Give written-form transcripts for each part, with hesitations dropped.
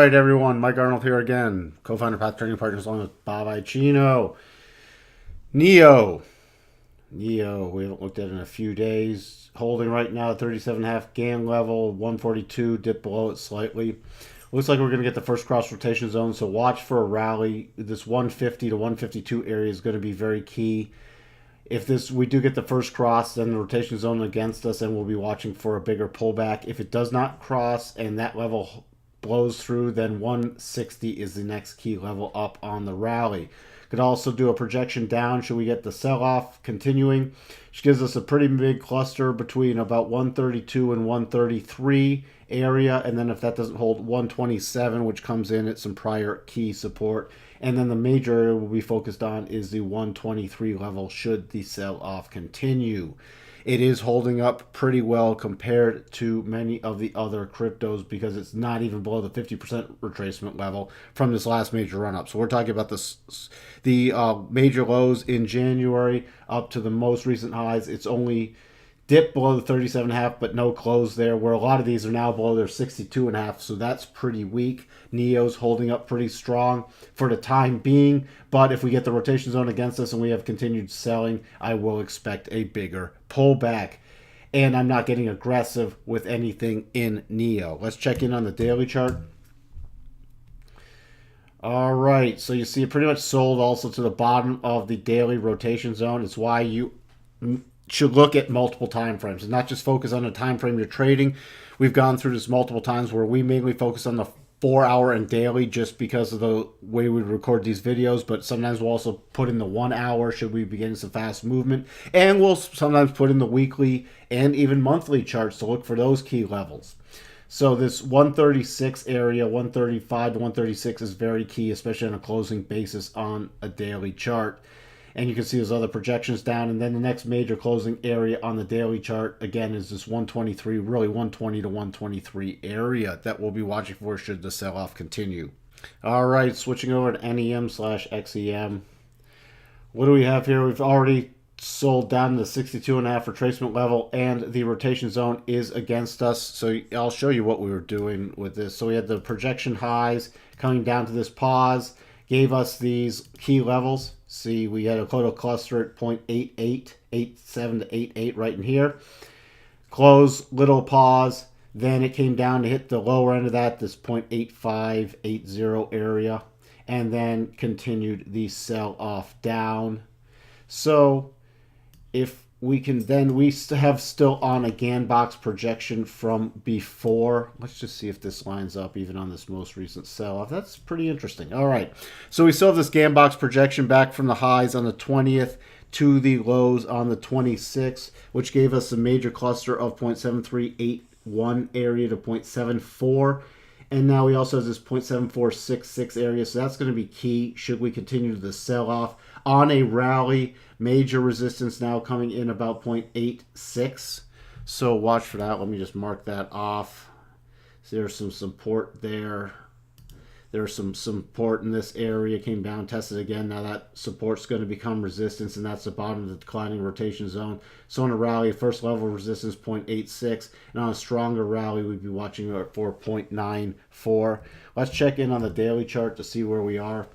right, everyone. Mike Arnold here again, co-founder of Path Trading Partners, along with Bob Icino. NEO, we haven't looked at it in a few days. Holding right now, 37.5 GAN level, 142, dip below it slightly. Looks like we're going to get the first cross rotation zone, so watch for a rally. This 150 to 152 area is going to be very key. If we do get the first cross, then the rotation zone against us, and we'll be watching for a bigger pullback. If it does not cross and that level blows through, then 160 is the next key level up on the rally. Could also do a projection down should we get the sell-off continuing, which gives us a pretty big cluster between about 132 and 133 area, and then if that doesn't hold, 127, which comes in at some prior key support. And then the major area we'll be focused on is the 123 level should the sell-off continue. It is holding up pretty well compared to many of the other cryptos because it's not even below the 50% retracement level from this last major run-up. So we're talking about the major lows in January up to the most recent highs. It's only dipped below the 37.5, but no close there, where a lot of these are now below their 62.5, so that's pretty weak. NEO's holding up pretty strong for the time being, but if we get the rotation zone against us and we have continued selling, I will expect a bigger pullback. And I'm not getting aggressive with anything in NEO. Let's check in on the daily chart. All right, so you see it pretty much sold also to the bottom of the daily rotation zone. It's why you should look at multiple time frames and not just focus on the time frame you're trading. We've gone through this multiple times where we mainly focus on the 4 hour and daily just because of the way we record these videos, but sometimes we'll also put in the 1 hour should we be getting some fast movement, and we'll sometimes put in the weekly and even monthly charts to look for those key levels. So this 136 area, 135 to 136 is very key, especially on a closing basis on a daily chart. And you can see those other projections down. And then the next major closing area on the daily chart, again, is this 123, really 120 to 123 area that we'll be watching for should the sell-off continue. All right, switching over to NEM/XEM. What do we have here? We've already sold down to the 62.5 retracement level, and the rotation zone is against us. So I'll show you what we were doing with this. So we had the projection highs coming down to this pause, gave us these key levels. See, we had a total cluster at 0.88, 87 to 88 right in here. Close, little pause. Then it came down to hit the lower end of that, this 0.85, 80 area. And then continued the sell-off down. So if we can then, we have still on a GAN box projection from before. Let's just see if this lines up even on this most recent sell-off. That's pretty interesting. All right, so we still have this GAN box projection back from the highs on the 20th to the lows on the 26th, which gave us a major cluster of 0.7381 area to 0.74. And now we also have this 0.7466 area, so that's going to be key should we continue the sell-off. On a rally, major resistance now coming in about 0.86. So watch for that. Let me just mark that off. So there's some support there. There's some support in this area. Came down, tested again. Now that support's going to become resistance, and that's the bottom of the declining rotation zone. So on a rally, first level resistance 0.86, and on a stronger rally, we'd be watching for 0.94. Let's check in on the daily chart to see where we are.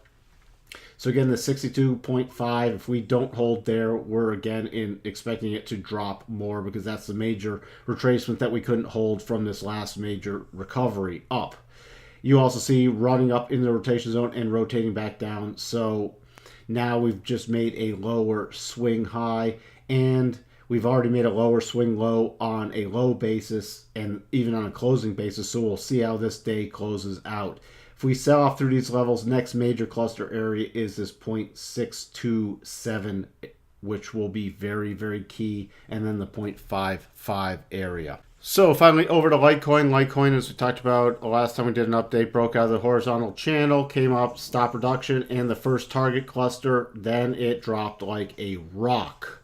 So again, the 62.5, if we don't hold there, we're again expecting it to drop more because that's the major retracement that we couldn't hold from this last major recovery up. You also see running up in the rotation zone and rotating back down. So now we've just made a lower swing high, and we've already made a lower swing low on a low basis and even on a closing basis. So we'll see how this day closes out. If we sell off through these levels, next major cluster area is this 0.627, which will be very, very key, and then the 0.55 area. So finally over to Litecoin. Litecoin, as we talked about the last time we did an update, broke out of the horizontal channel, came up, stop reduction, and the first target cluster, then it dropped like a rock.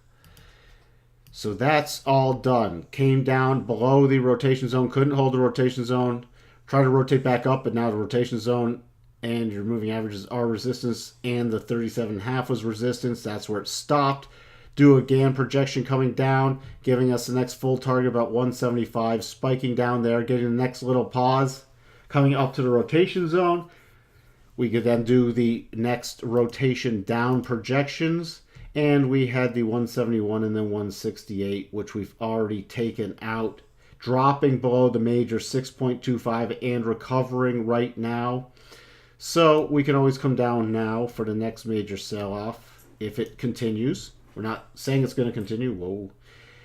So that's all done. Came down below the rotation zone, couldn't hold the rotation zone. Try to rotate back up, but now the rotation zone and your moving averages are resistance, and the 37.5 was resistance. That's where it stopped. Do a GAN projection coming down, giving us the next full target about 175, spiking down there, getting the next little pause, Coming up to the rotation zone, we could then do the next rotation down projections. And we had the 171 and then 168, which we've already taken out, dropping below the major 6.25 and recovering right now. So we can always come down now for the next major sell-off if it continues. We're not saying it's going to continue. Whoa.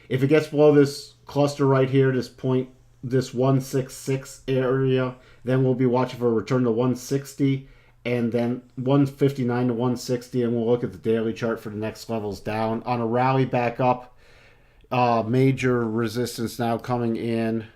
If it gets below this cluster right here, this point, this 166 area, then we'll be watching for a return to 160 and then 159 to 160, and we'll look at the daily chart for the next levels down. On a rally back up, major resistance now coming in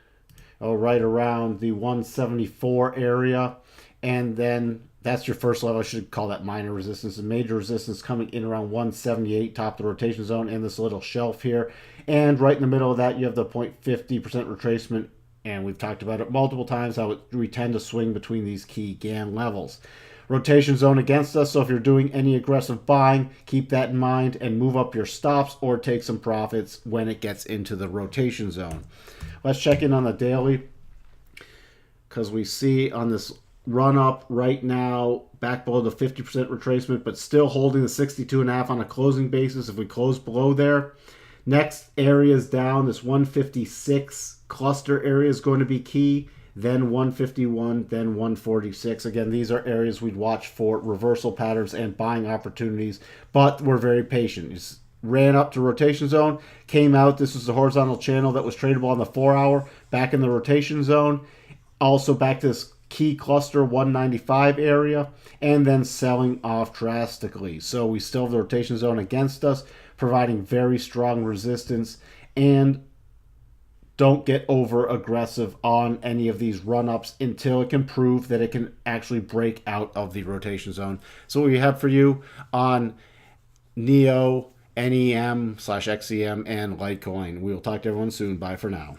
right around the 174 area, and then that's your first level. I should call that minor resistance. And major resistance coming in around 178, top of the rotation zone, and this little shelf here. And right in the middle of that, you have the 0.50% retracement, and we've talked about it multiple times, how we tend to swing between these key GAN levels. Rotation zone against us, so if you're doing any aggressive buying, keep that in mind and move up your stops or take some profits when it gets into the rotation zone. Let's check in on the daily, because we see on this run up right now back below the 50% retracement, but still holding the 62.5 on a closing basis if we close below there. Next area is down. This 156 cluster area is going to be key. Then 151, then 146. Again, these are areas we'd watch for reversal patterns and buying opportunities, but we're very patient. It ran up to rotation zone, came out. This was the horizontal channel that was tradable on the 4-hour, back in the rotation zone. Also back to this key cluster 195 area, and then selling off drastically. So we still have the rotation zone against us, providing very strong resistance, and don't get over aggressive on any of these run-ups until it can prove that it can actually break out of the rotation zone. So what we have for you on NEO, NEM/XEM, and LITECOIN. We will talk to everyone soon. Bye for now.